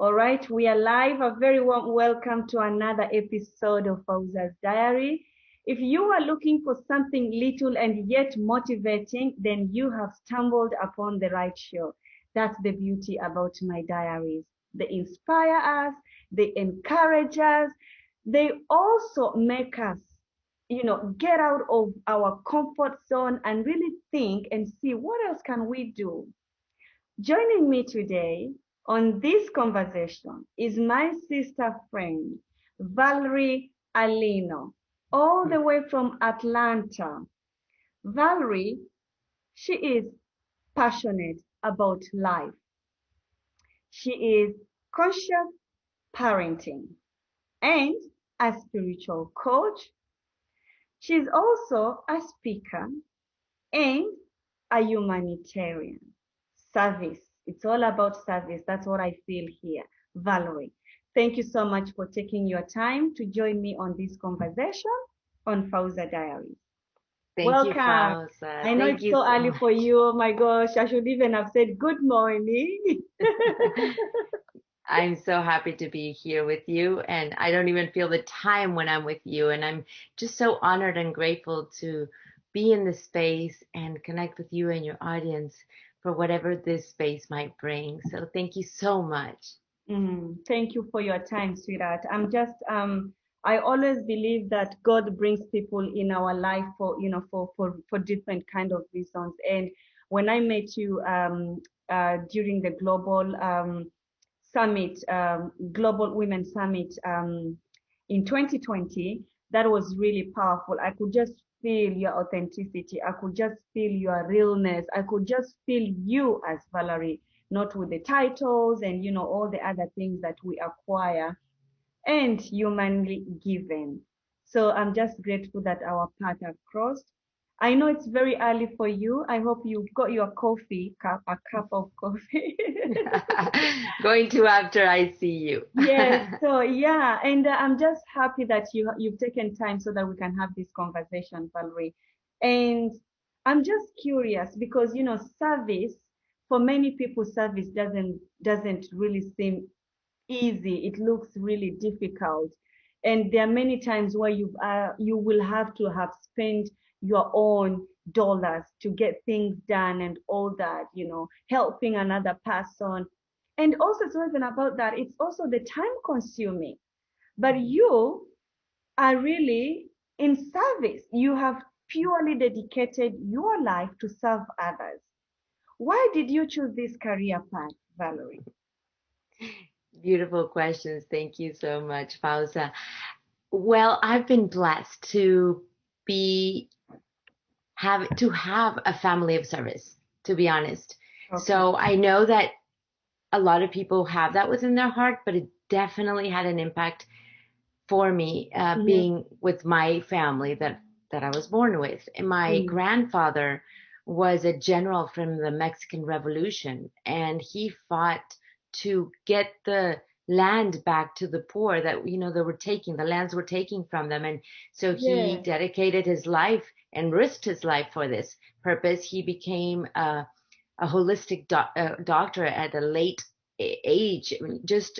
All right, we are live. A very warm welcome to another episode of Fauza's Diary. If you are looking for something little and yet motivating, then you have stumbled upon the right show. That's the beauty about my diaries. They inspire us, they encourage us, they also make us, get out of our comfort zone and really think and see what else can we do. Joining me today on this conversation is my sister friend, Valerie Alino, all the way from Atlanta. Valerie, she is passionate about life. She is conscious parenting and a spiritual coach. She's also a speaker and a humanitarian. Service. It's all about service. That's what I feel here. Valerie, thank you so much for taking your time to join me on this conversation on Fauza Diaries. Thank you, Welcome. Fauza. I know Thank it's you so so early much. for you. Oh my gosh, I should even have said good morning. I'm so happy to be here with you, and I don't even feel the time when I'm with you. And I'm just so honored and grateful to be in this space and connect with you and your audience for whatever this space might bring. So thank you so much. Thank you for your time, sweetheart. I always believe that God brings people in our life for different kind of reasons. And when I met you during the global summit, Global Women Summit in 2020, that was really powerful. I could just feel your authenticity. I could just feel your realness. I could just feel you as Valerie, not with the titles and all the other things that we acquire and humanly given. So I'm just grateful that our paths have crossed. I know it's very early for you. I hope you got your a cup of coffee. Going to after I see you. Yes, so yeah, and I'm just happy that you've taken time so that we can have this conversation, Valerie. And I'm just curious because service for many people, service doesn't really seem easy. It looks really difficult, and there are many times where you will have to have spent your own dollars to get things done and all that, helping another person. And also, it's not even about that. It's also the time consuming. But you are really in service. You have purely dedicated your life to serve others. Why did you choose this career path, Valerie? Beautiful questions. Thank you so much, Fauza. Well, I've been blessed to be have a family of service, to be honest. Okay. So I know that a lot of people have that within their heart, but it definitely had an impact for me Mm-hmm. being with my family that I was born with. And my Mm. grandfather was a general from the Mexican Revolution, and he fought to get the land back to the poor that they were taking, the lands were taking from them. And so he Yes. dedicated his life and risked his life for this purpose. He became a holistic doctor at a late age. I mean, just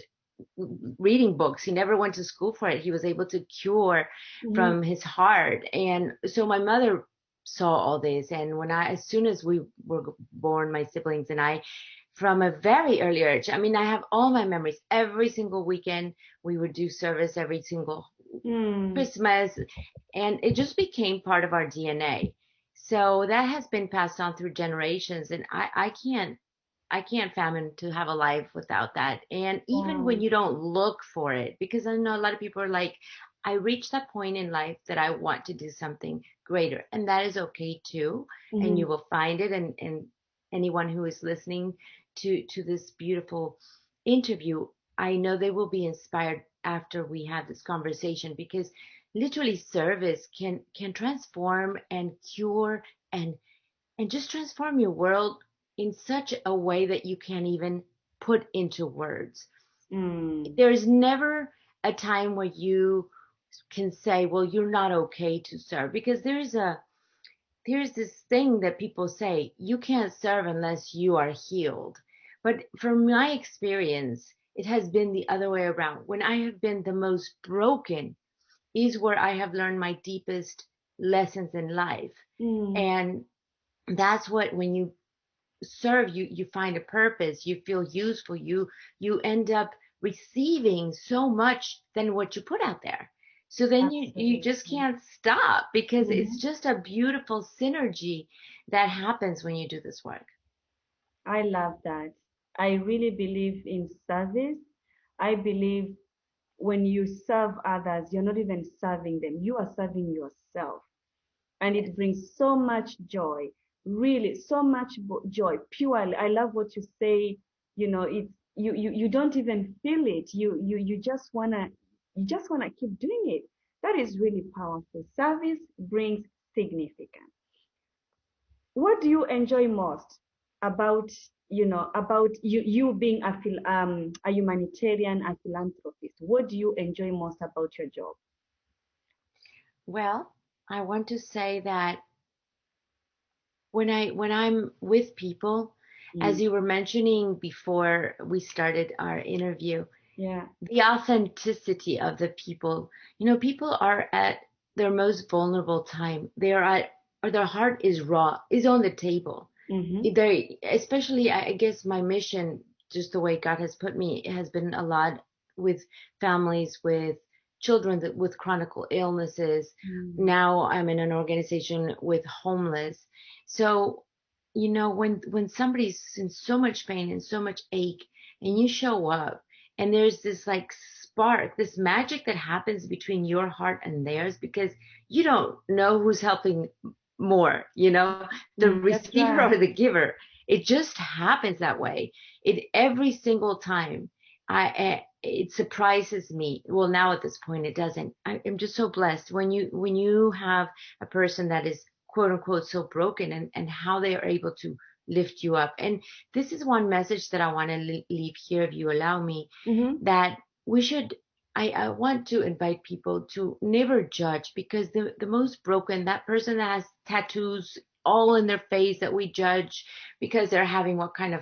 reading books. He never went to school for it. He was able to cure Mm-hmm. from his heart. And so my mother saw all this. And as soon as we were born, my siblings and I, from a very early age, I mean, I have all my memories. Every single weekend, we would do service every single Mm. Christmas, and it just became part of our DNA. So that has been passed on through generations, and I can't fathom to have a life without that. And even when Wow. you don't look for it, because I know a lot of people are like, I reached that point in life that I want to do something greater, and that is okay too. And Mm-hmm. you will find it, and anyone who is listening to this beautiful interview, I know they will be inspired after we have this conversation, because literally service can transform and cure and just transform your world in such a way that you can't even put into words. Mm. There's never a time where you can say, well, you're not okay to serve, because there's this thing that people say, you can't serve unless you are healed. But from my experience, it has been the other way around. When I have been the most broken is where I have learned my deepest lessons in life. Mm, And that's what, when you serve, you find a purpose, you feel useful, you end up receiving so much than what you put out there. So then you just absolutely. can't stop, because it's Hmm. just a beautiful synergy that happens when you do this work. I love that. I really believe in service. I believe when you serve others, you're not even serving them, you are serving yourself. And Yes. it brings so much joy, really, so much joy, purely. I love what you say, it's you don't even feel it. You just wanna keep doing it. That is really powerful. Service brings significance. What do you enjoy most about you being a humanitarian, a philanthropist? What do you enjoy most about your job? Well, I want to say that when I'm with people, as Mm, you were mentioning before we started our interview, yeah. the authenticity of the people. People are at their most vulnerable time. They are at, or their heart is raw, is on the table. Mm-hmm. They, especially, I guess my mission, just the way God has put me, has been a lot with families with children with chronic illnesses. Mm, Now I'm in an organization with homeless. So, when somebody's in so much pain and so much ache, and you show up, and there's this like spark, this magic that happens between your heart and theirs, because you don't know who's helping more, the that's receiver right. or the giver. It just happens that way. It every single time. It surprises me. Well, now at this point, it doesn't. I'm just so blessed when you have a person that is quote unquote so broken, and how they are able to lift you up. And this is one message that I want to leave here, if you allow me, Mm-hmm. that we should. I want to invite people to never judge, because the most broken, that person that has tattoos all in their face that we judge because they're having what kind of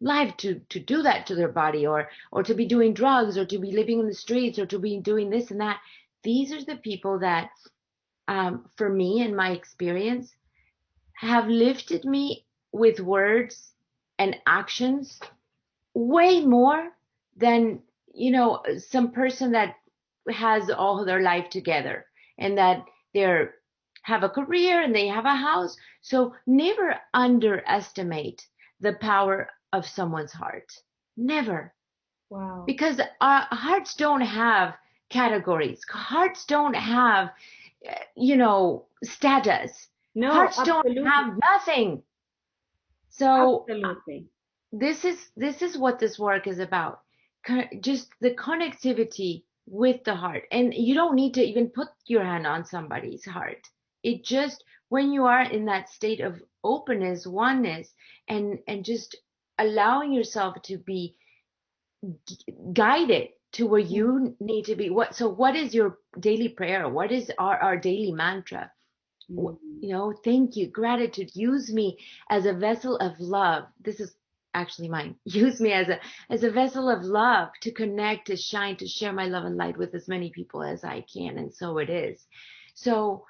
life to do that to their body, or to be doing drugs, or to be living in the streets, or to be doing this and that. These are the people that, for me and my experience, have lifted me with words and actions way more than, some person that has all their life together, and that they're have a career and they have a house. So never underestimate the power of someone's heart. Never. Wow. Because our hearts don't have categories. Hearts don't have, status. No, Hearts don't absolutely. have nothing. So Absolutely. this is what this work is about. Just the connectivity with the heart. And you don't need to even put your hand on somebody's heart. It just, when you are in that state of openness, oneness, and just allowing yourself to be guided to where Mm, you need to be. What is your daily prayer? What is our daily mantra? mm. Thank you, gratitude. Use me as a vessel of love. This is actually mine. Use me as a vessel of love, to connect, to shine, to share my love and light with as many people as I can. And so it is. So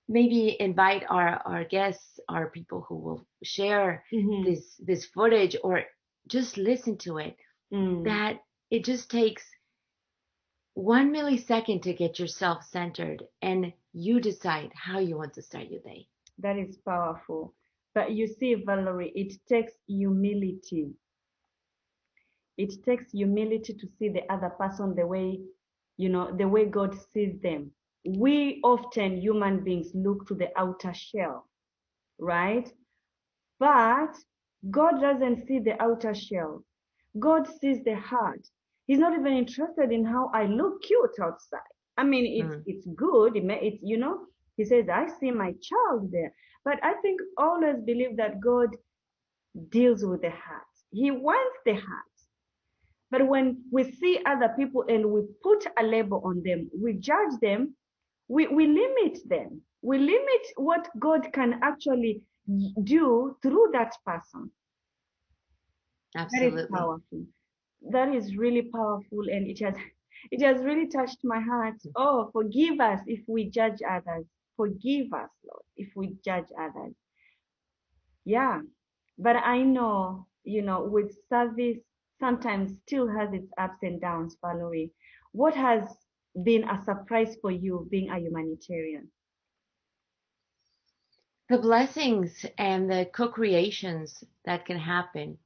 maybe invite our guests, our people who will share Mm-hmm. this footage, or just listen to it, Mm. that it just takes 1 millisecond to get yourself centered, and you decide how you want to start your day. That is powerful. But you see, Valerie, it takes humility. It takes humility to see the other person the way God sees them. We often, human beings, look to the outer shell, right? But God doesn't see the outer shell. God sees the heart. He's not even interested in how I look cute outside. I mean, Mm. it's good. He says, I see my child there. But I think always believe that God deals with the heart. He wants the heart. But when we see other people and we put a label on them, we judge them, we limit them. We limit what God can actually do through that person. That is Absolutely. powerful. that is really powerful, and it has really touched my heart. Oh, forgive us if we judge others. Forgive us, Lord, if we judge others. Yeah, but I know, with service sometimes still has its ups and downs, Valerie. What has been a surprise for you being a humanitarian? The blessings and the co-creations that can happen,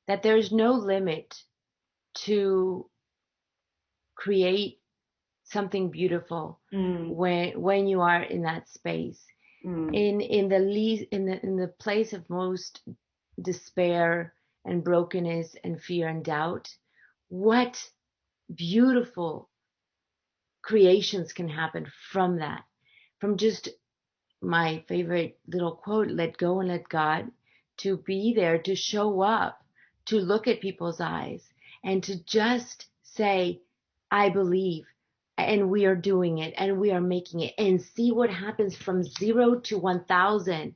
that there's no limit to create something beautiful Mm, when you are in that space. mm, In the place of most despair and brokenness and fear and doubt, what beautiful creations can happen from that, from just my favorite little quote, let go and let God, to be there, to show up, to look at people's eyes, and to just say, I believe, and we are doing it, and we are making it, and see what happens from 0 to 1,000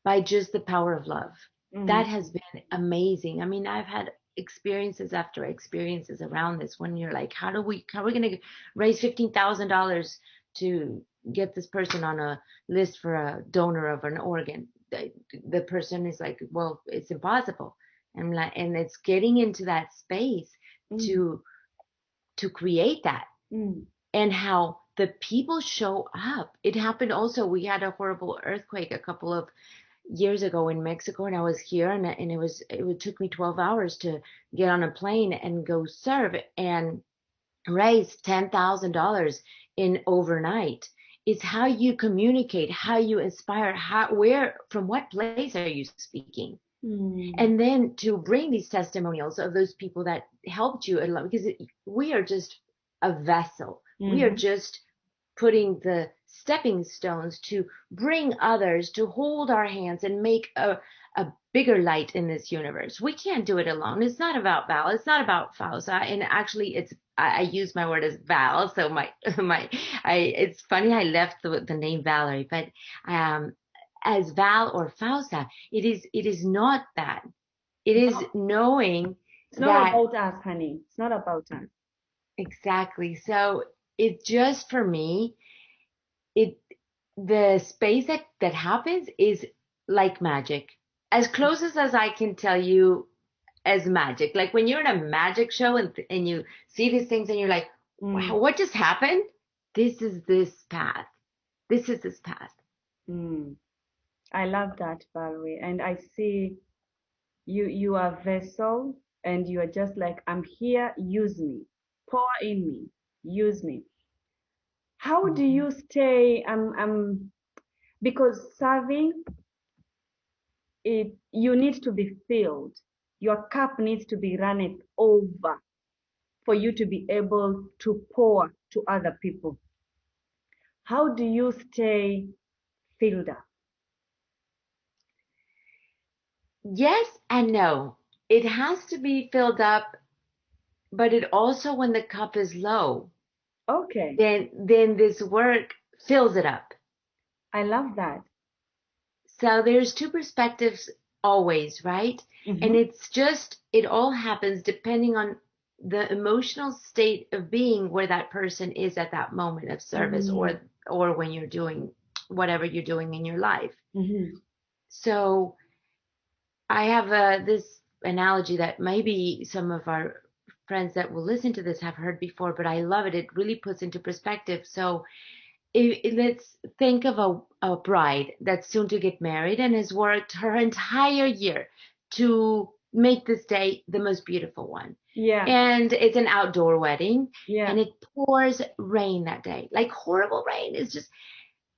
by just the power of love. mm, That has been amazing. I mean, I've had experiences after experiences around this when you're like, how are we going to raise $15,000 to get this person on a list for a donor of an organ? The person is like, well, it's impossible. And it's getting into that space mm, to create that, mm, and how the people show up. It happened also. We had a horrible earthquake a couple of years ago in Mexico, and I was here, and it took me 12 hours to get on a plane and go serve and raise $10,000 in overnight. It's how you communicate, how you inspire, from what place are you speaking? mm, And then to bring these testimonials of those people that helped you, because we are just a vessel. We are mhm. just putting the stepping stones to bring others to hold our hands and make a bigger light in this universe. We can't do it alone. It's not about Val. It's not about Fauza. And actually, I use my word as Val. So it's funny I left the name Valerie, but um, as Val or Fauza, it is not that. It is No, knowing it's not that. about us, honey. It's not about us. Exactly. So it just, for me, it the space that happens is like magic, as close as I can tell you, as magic. Like when you're in a magic show and you see these things and you're like, wow, Mm, what just happened? This is this path. This is this path. mm. I love that, Valerie. And I see you are vessel, and you are just like, I'm here, use me. Pour in me. Use me. How do Mhm. you stay because serving it, you need to be filled. Your cup needs to be running over for you to be able to pour to other people. How do you stay filled up? Yes and no. It has to be filled up, but it also, when the cup is low, Okay, then this work fills it up. I love that. So there's two perspectives always, right? And Mm-hmm. it's just, it all happens depending on the emotional state of being where that person is at that moment of service, Mm-hmm. or when you're doing whatever you're doing in your life. Mm-hmm. So I have this analogy that maybe some of our friends that will listen to this have heard before, but I love it. It really puts into perspective. So let's think of a bride that's soon to get married and has worked her entire year to make this day the most beautiful one. Yeah, And it's an outdoor wedding, yeah, and it pours rain that day, like horrible rain. It's just,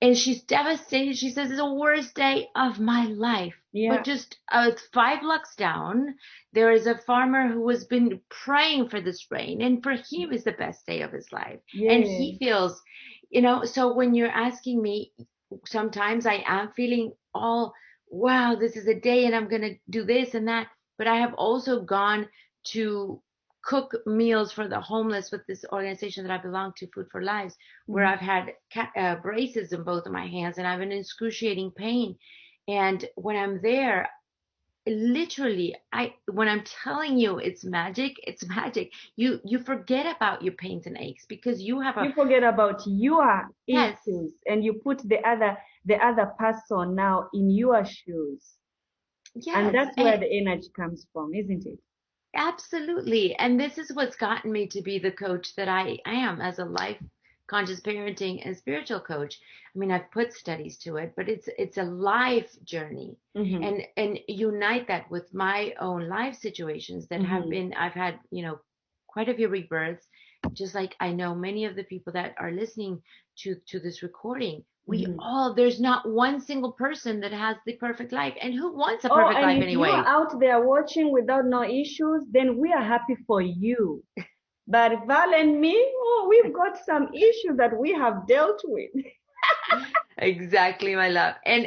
and she's devastated. She says it's the worst day of my life. But yeah, just 5 blocks down, there is a farmer who has been praying for this rain, and for him is the best day of his life. And yeah, he feels, so when you're asking me, sometimes I am feeling all, wow, this is a day and I'm going to do this and that. But I have also gone to cook meals for the homeless with this organization that I belong to, Food for Lives, where mm-hmm. I've had braces in both of my hands and I have an excruciating pain. And when I'm there, literally, when I'm telling you it's magic, it's magic. You forget about your pains and aches because you have a You forget about your yes, issues and you put the other person now in your shoes. And yes, that's where the energy comes from, isn't it? absolutely. And this is what's gotten me to be the coach that I am as a life conscious parenting and spiritual coach. I mean, I've put studies to it, but it's a life journey. Mm-hmm. And unite that with my own life situations that have Mm-hmm. been I've had, quite a few rebirths, just like I know many of the people that are listening to this recording. Mm-hmm. There's not one single person that has the perfect life. And who wants a Oh, perfect and life if you are anyway? out there watching without no issues, then we are happy for you. But Val and me, oh, we've got some issues that we have dealt with. Exactly, my love. And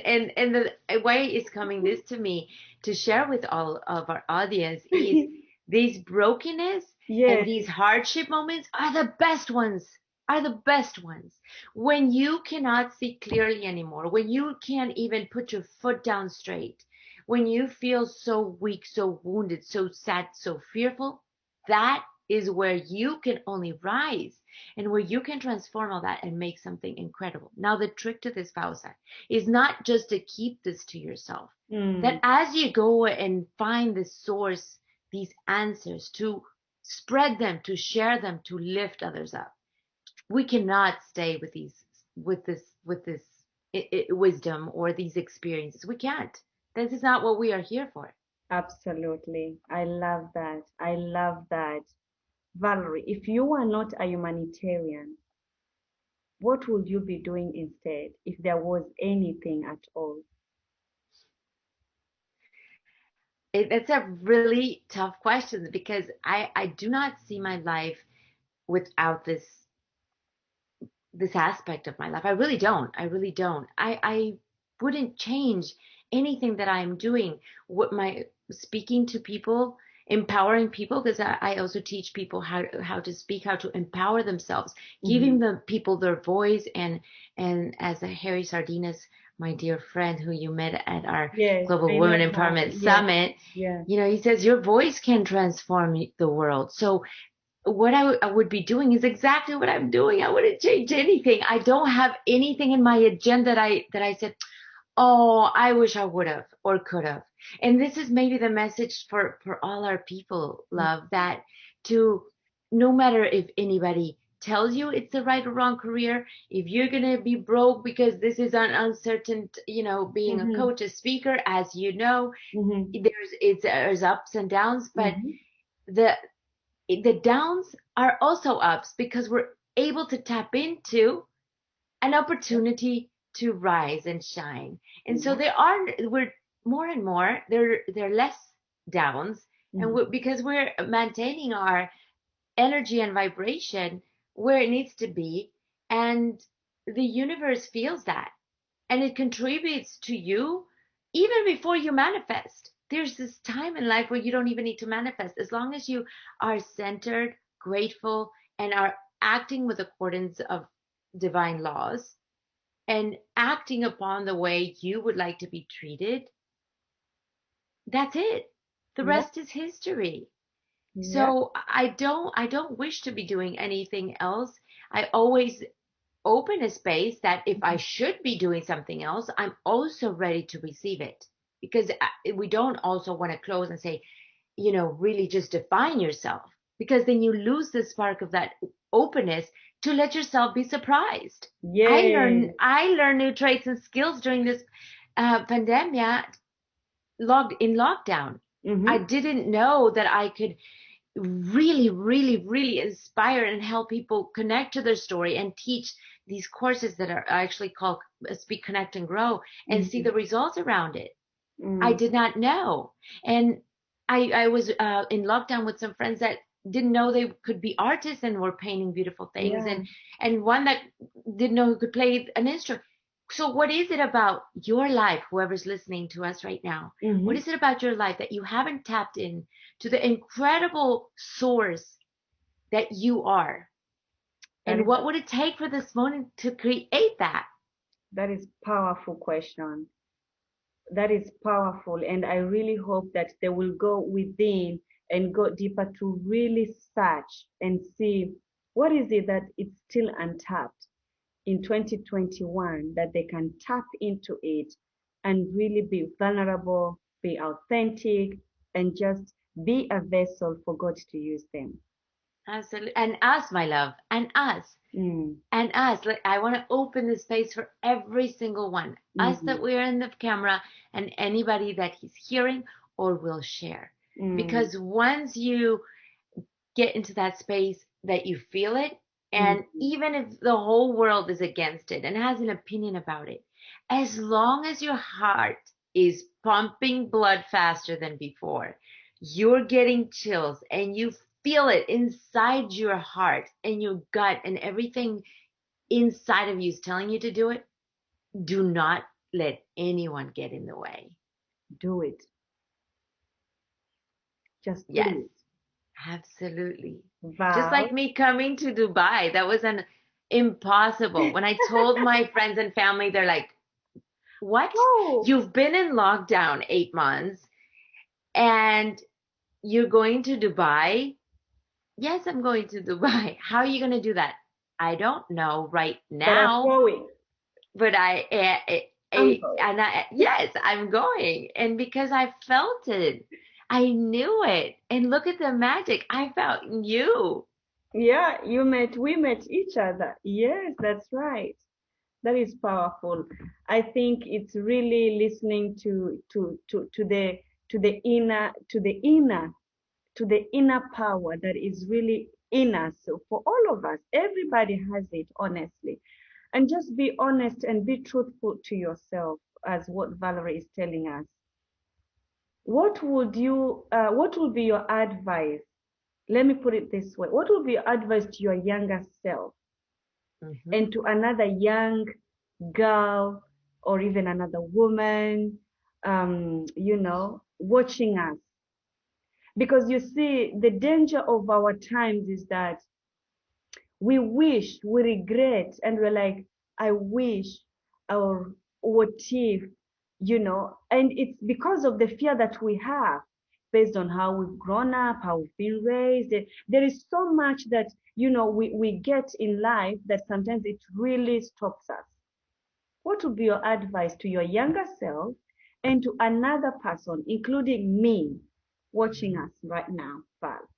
the way it's coming this to me to share with all of our audience is these brokenness and Yes. these hardship moments are the best ones. Are the best ones. When you cannot see clearly anymore, when you can't even put your foot down straight, when you feel so weak, so wounded, so sad, so fearful, that is where you can only rise and where you can transform all that and make something incredible. Now, the trick to this, Fauza, is not just to keep this to yourself. That Mm, as you go and find the source, these answers, to spread them, to share them, to lift others up. We cannot stay with this wisdom or these experiences. We can't. This is not what we are here for. absolutely. I love that. I love that. Valerie, if you are not a humanitarian, what would you be doing instead if there was anything at all? It's a really tough question because I do not see my life without this aspect of my life. I really don't. I really don't. I wouldn't change anything that I'm doing. What my speaking to people, empowering people, because I also teach people how to speak, how to empower themselves, giving Mm-hmm. the people their voice, and as a Harry Sardinas, my dear friend who you met at our Yes, Global I Women met her. Empowerment Yes, Summit, yeah. he says your voice can transform the world. So what I would be doing is exactly what I'm doing. I wouldn't change anything. I don't have anything in my agenda that I said, oh, I wish I would have or could have. And this is maybe the message for all our people, love, that to no matter if anybody tells you it's the right or wrong career, if you're gonna be broke because this is an uncertain, being a Mm-hmm. coach, a speaker, as you know, Mm-hmm. there's ups and downs, but Mm-hmm. the the downs are also ups because we're able to tap into an opportunity to rise and shine. And so Yeah. we're more and more, there are less downs. And Mm-hmm. because we're maintaining our energy and vibration where it needs to be. And the universe feels that and it contributes to you even before you manifest. There's this time in life where you don't even need to manifest. As long as you are centered, grateful, and are acting with accordance of divine laws and acting upon the way you would like to be treated, that's it. The Yeah. rest is history. Yeah. So I don't wish to be doing anything else. I always open a space that if I should be doing something else, I'm also ready to receive it. Because we don't also want to close and say, really just define yourself, because then you lose the spark of that openness to let yourself be surprised. I Yes. learn I learn new traits and skills during this pandemic, logged in lockdown. I Mm-hmm. didn't know that I could really, really, really inspire and help people connect to their story and teach these courses that are actually called Speak, Connect, and Grow, and see Mm-hmm. the results around it. I Mm. did not know. And I was in lockdown with some friends that didn't know they could be artists and were painting beautiful things, Yeah. and one that didn't know who could play an instrument. So what is it about your life, whoever's listening to us right now? What Mm-hmm. is it about your life that you haven't tapped in to the incredible source that you are? That And is what would it take for this moment to create that? that is powerful question. That is powerful. And I really hope that they will go within and go deeper to really search and see what is it that it's still untapped in 2021, that they can tap into it and really be vulnerable, be authentic, and just be a vessel for God to use them. Absolutely. And us, my love, and us. Mm. And us, like, I want to open the space for every single one, us Mm-hmm. that we're in the camera, and anybody that he's hearing or will share. Mm. Because once you get into that space that you feel it, and Mm-hmm. even if the whole world is against it and has an opinion about it, as long as your heart is pumping blood faster than before, you're getting chills and you feel it inside your heart and your gut, and everything inside of you is telling you to do it, do not let anyone get in the way. Do it. Just Yes, do it. absolutely. Just like Val. me coming to Dubai, that was an impossible. When I told my friends and family, they're like, "What? Oh, You've been in lockdown 8 months and you're going to Dubai?" Yes, I'm going to Dubai. How are you going to do that? I don't know right but I'm now, going. but I'm going. yes, I'm going. And because I felt it, I knew it. And look at the magic. I felt you. Yeah, we met each other. Yes, that's right. That is powerful. I think it's really listening to the inner power that is really in us. So for all of us, everybody has it, honestly. And just be honest and be truthful to yourself, as what Valerie is telling us. What would be your advice? Let me put it this way. What would be your advice to your younger self Hmm. and to another young girl or even another woman, watching us? Because you see, the danger of our times is that we regret, and we're like, I wish, or what if, and it's because of the fear that we have based on how we've grown up, how we've been raised. There is so much that, we get in life that sometimes it really stops us. What would be your advice to your younger self and to another person, including me, watching us right now, Val?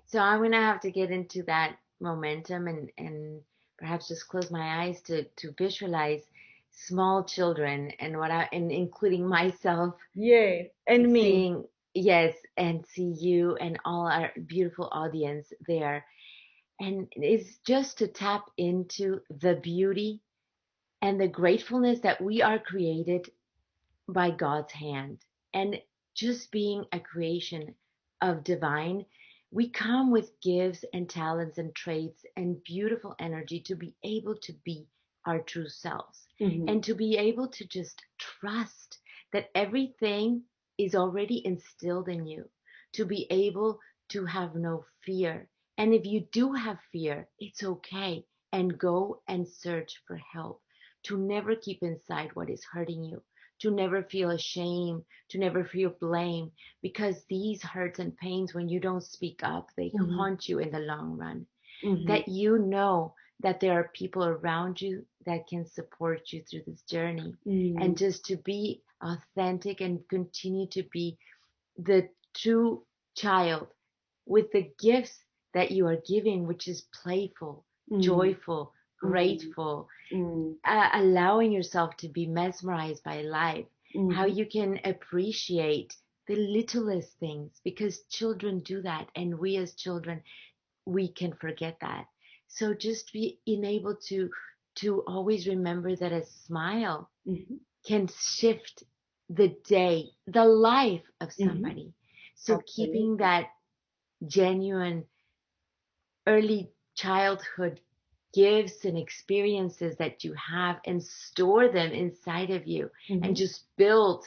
So I'm going to have to get into that momentum and perhaps just close my eyes to visualize small children and and including myself, Yes, and me. seeing, yes, and see you and all our beautiful audience there. And it's just to tap into the beauty and the gratefulness that we are created by God's hand. And just being a creation of divine, we come with gifts and talents and traits and beautiful energy to be able to be our true selves, Mm-hmm. and to be able to just trust that everything is already instilled in you, to be able to have no fear. And if you do have fear, it's okay, and go and search for help, to never keep inside what is hurting you, to never feel ashamed, to never feel blame, because these hurts and pains, when you don't speak up, they Mm-hmm. haunt you in the long run. Mm-hmm. That you know that there are people around you that can support you through this journey, Mm-hmm. and just to be authentic and continue to be the true child with the gifts that you are giving, which is playful, joyful, Mm-hmm. grateful, Mm-hmm. allowing yourself to be mesmerized by life, how Mm-hmm. you can appreciate the littlest things, because children do that, and we as children, we can forget that. So just being able to always remember that a smile Mm-hmm. can shift the day, the life of Mm-hmm. somebody. So keeping Absolutely. that genuine early childhood gifts and experiences that you have, and store them inside of you, and Mm-hmm. just build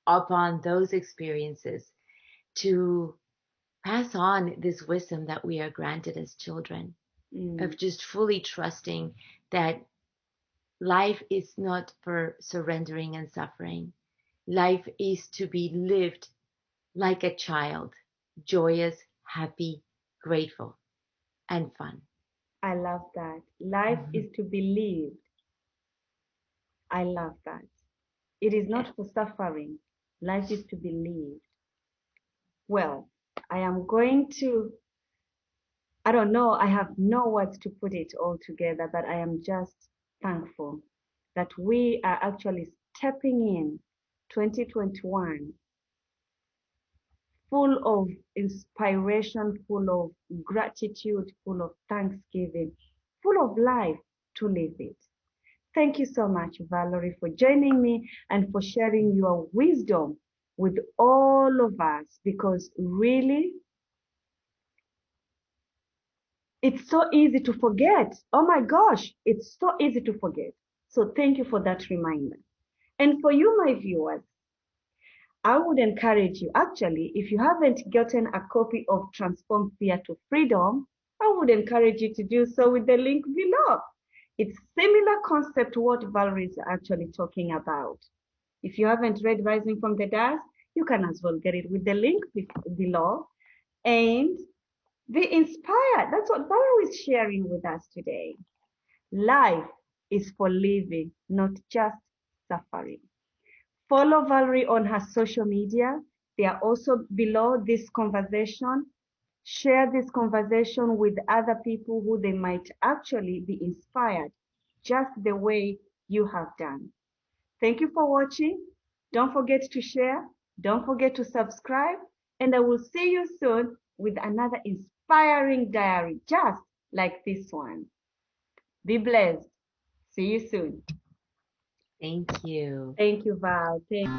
upon those experiences to pass on this wisdom that we are granted as children, Mm-hmm. of just fully trusting that life is not for surrendering and suffering. Life is to be lived like a child, joyous, happy, grateful, and fun. I love that. Life Mhm. is to be lived. I love that. It is Eh, not for suffering. Life is to be lived. Well, I am going to, I don't know, I have no words to put it all together, but I am just thankful that we are actually stepping in 2021 full of inspiration, full of gratitude, full of thanksgiving, full of life to live it. Thank you so much, Valerie, for joining me and for sharing your wisdom with all of us because really, it's so easy to forget. Oh my gosh, it's so easy to forget. So thank you for that reminder. And for you, my viewers, I would encourage you, actually, if you haven't gotten a copy of Transform Fear to Freedom, I would encourage you to do so with the link below. It's similar concept to what Valerie is actually talking about. If you haven't read Rising from the Dust, you can as well get it with the link below and be inspired. That's what Valerie is sharing with us today. Life is for living, not just suffering. Follow Valerie on her social media. They are also below this conversation. Share this conversation with other people who they might actually be inspired just the way you have done. Thank you for watching. Don't forget to share. Don't forget to subscribe. And I will see you soon with another inspiring diary just like this one. Be blessed. See you soon. Thank you. Thank you, Val. Thank